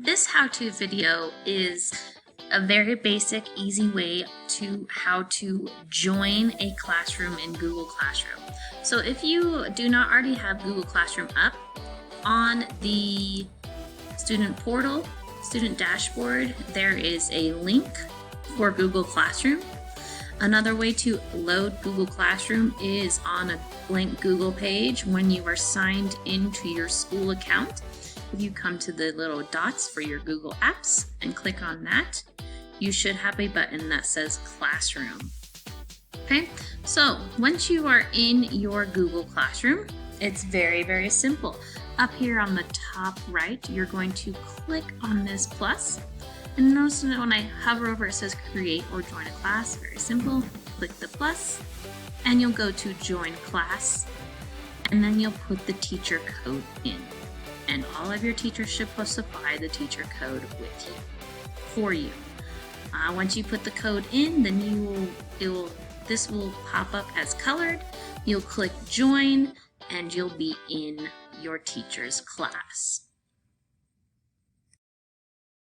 This how-to video is a very basic, easy way to how to join a classroom in Google Classroom. So if you do not already have Google Classroom up, on the student portal, student dashboard, there is a link for Google Classroom. Another way to load Google Classroom is on a blank Google page when you are signed into your school account. If you come to the little dots for your Google Apps and click on that, you should have a button that says Classroom. Okay, so once you are in your Google Classroom, it's very, very simple. Up here on the top right, you're going to click on this plus. And notice that when I hover over, it says create or join a class. Very simple. Click the plus and you'll go to join class, and then you'll put the teacher code in. And all of your teachers should supply the teacher code with you, for you. Once you put the code in, then this will pop up as colored. You'll click join and you'll be in your teacher's class.